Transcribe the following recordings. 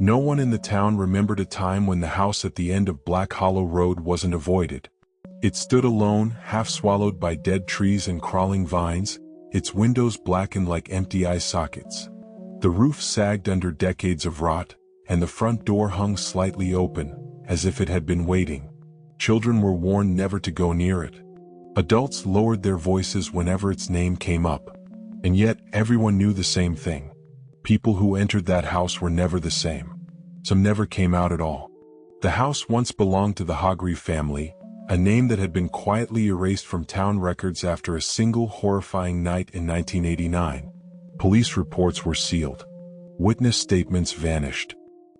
No one in the town remembered a time when the house at the end of Black Hollow Road wasn't avoided. It stood alone, half swallowed by dead trees and crawling vines, its windows blackened like empty eye sockets. The roof sagged under decades of rot, and the front door hung slightly open, as if it had been waiting. Children were warned never to go near it. Adults lowered their voices whenever its name came up. And yet everyone knew the same thing. People who entered that house were never the same. Some never came out at all. The house once belonged to the Hargreave family, a name that had been quietly erased from town records after a single horrifying night in 1989. Police reports were sealed. Witness statements vanished.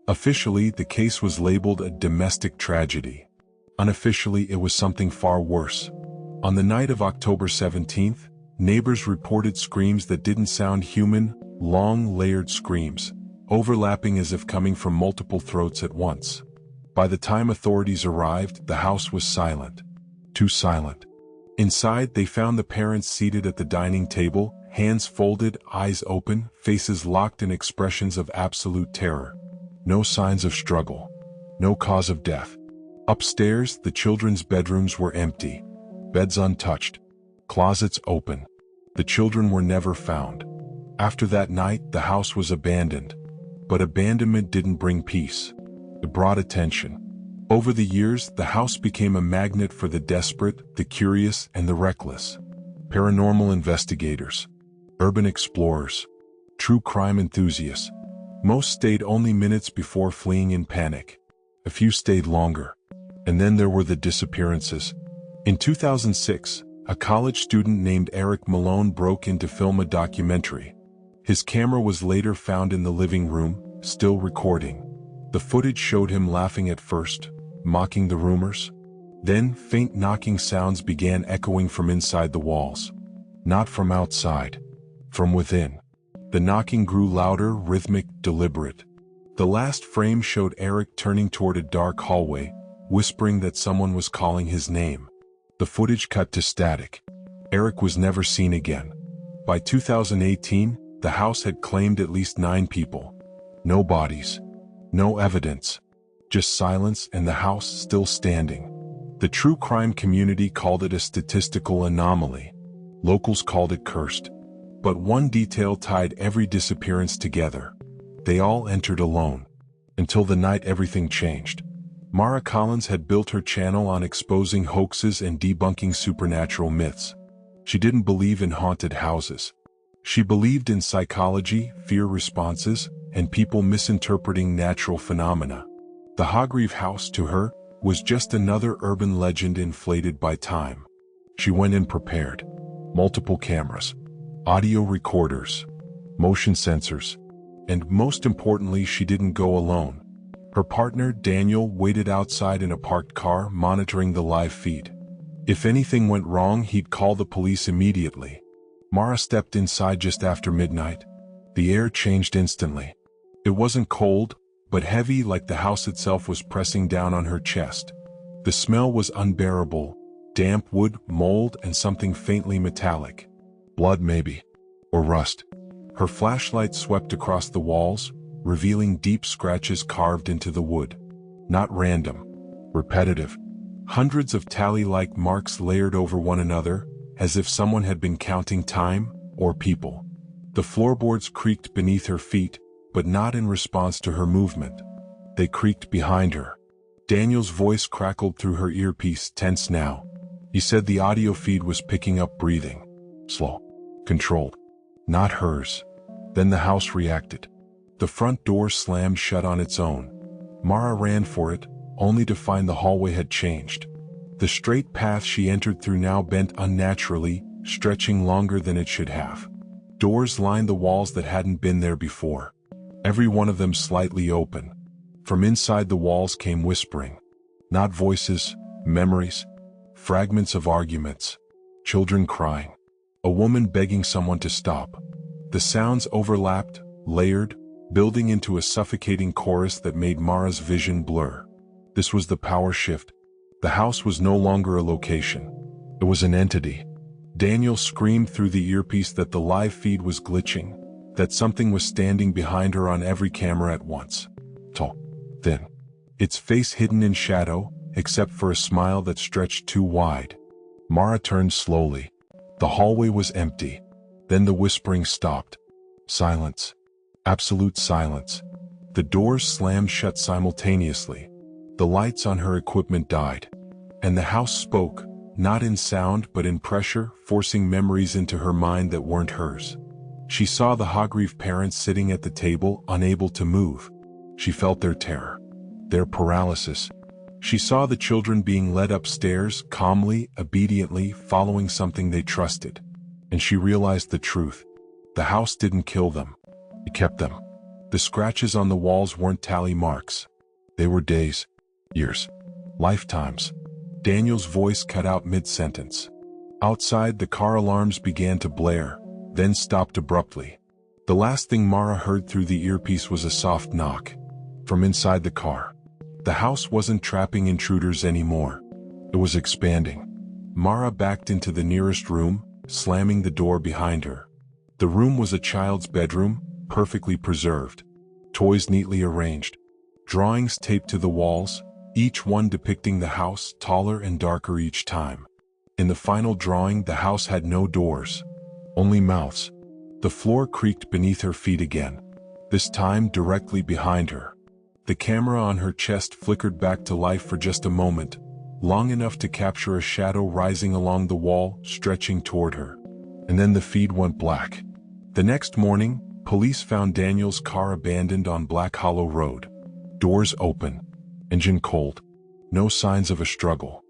Officially, the case was labeled a domestic tragedy. Unofficially, it was something far worse. On the night of October 17th, neighbors reported screams that didn't sound human, long, layered screams, overlapping as if coming from multiple throats at once. By the time authorities arrived, the house was silent. Too silent. Inside, they found the parents seated at the dining table, hands folded, eyes open, faces locked in expressions of absolute terror. No signs of struggle. No cause of death. Upstairs, the children's bedrooms were empty. Beds untouched. Closets open. The children were never found. After that night, the house was abandoned. But abandonment didn't bring peace. It brought attention. Over the years, the house became a magnet for the desperate, the curious, and the reckless. Paranormal investigators, urban explorers, true crime enthusiasts. Most stayed only minutes before fleeing in panic. A few stayed longer. And then there were the disappearances. In 2006, a college student named Eric Malone broke in to film a documentary. His camera was later found in the living room, still recording. The footage showed him laughing at first, mocking the rumors. Then, faint knocking sounds began echoing from inside the walls. Not from outside. From within. The knocking grew louder, rhythmic, deliberate. The last frame showed Eric turning toward a dark hallway, whispering that someone was calling his name. The footage cut to static. Eric was never seen again. By 2018, the house had claimed at least 9 people. No bodies. No evidence. Just silence and the house still standing. The true crime community called it a statistical anomaly. Locals called it cursed. But one detail tied every disappearance together. They all entered alone. Until the night everything changed. Mara Collins had built her channel on exposing hoaxes and debunking supernatural myths. She didn't believe in haunted houses. She believed in psychology, fear responses, and people misinterpreting natural phenomena. The Hargreave house, to her, was just another urban legend inflated by time. She went in prepared. Multiple cameras, audio recorders, motion sensors, and most importantly, she didn't go alone. Her partner, Daniel, waited outside in a parked car, monitoring the live feed. If anything went wrong, he'd call the police immediately. Mara stepped inside just after midnight. The air changed instantly. It wasn't cold, but heavy, like the house itself was pressing down on her chest. The smell was unbearable. Damp wood, mold, and something faintly metallic. Blood maybe. Or rust. Her flashlight swept across the walls, revealing deep scratches carved into the wood. Not random. Repetitive. Hundreds of tally-like marks layered over one another, as if someone had been counting time, or people. The floorboards creaked beneath her feet, but not in response to her movement. They creaked behind her. Daniel's voice crackled through her earpiece, tense now. He said the audio feed was picking up breathing. Slow. Controlled. Not hers. Then the house reacted. The front door slammed shut on its own. Mara ran for it, only to find the hallway had changed. The straight path she entered through now bent unnaturally, stretching longer than it should have. Doors lined the walls that hadn't been there before. Every one of them slightly open. From inside the walls came whispering. Not voices, memories, fragments of arguments. Children crying. A woman begging someone to stop. The sounds overlapped, layered, building into a suffocating chorus that made Mara's vision blur. This was the power shift. The house was no longer a location. It was an entity. Daniel screamed through the earpiece that the live feed was glitching, that something was standing behind her on every camera at once. tall, thin, its face hidden in shadow, except for a smile that stretched too wide. Mara turned slowly. The hallway was empty. Then the whispering stopped. Silence. Absolute silence. The doors slammed shut simultaneously. The lights on her equipment died. And the house spoke, not in sound but in pressure, forcing memories into her mind that weren't hers. She saw the Hargreave parents sitting at the table, unable to move. She felt their terror, their paralysis. She saw the children being led upstairs, calmly, obediently, following something they trusted. And she realized the truth. The house didn't kill them. It kept them. The scratches on the walls weren't tally marks. They were days, years, lifetimes. Daniel's voice cut out mid-sentence. Outside, the car alarms began to blare, then stopped abruptly. The last thing Mara heard through the earpiece was a soft knock. From inside the car. The house wasn't trapping intruders anymore. It was expanding. Mara backed into the nearest room, slamming the door behind her. The room was a child's bedroom, perfectly preserved. Toys neatly arranged. Drawings taped to the walls, each one depicting the house, taller and darker each time. In the final drawing, the house had no doors, only mouths. The floor creaked beneath her feet again, this time directly behind her. The camera on her chest flickered back to life for just a moment, long enough to capture a shadow rising along the wall, stretching toward her. And then the feed went black. The next morning, police found Daniel's car abandoned on Black Hollow Road. Doors open, engine cold, no signs of a struggle.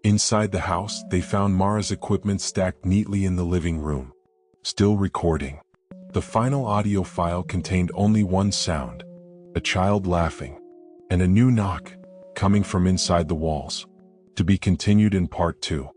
Inside the house, they found Mara's equipment stacked neatly in the living room, still recording. The final audio file contained only one sound, a child laughing, and a new knock, coming from inside the walls. To be continued in Part 2.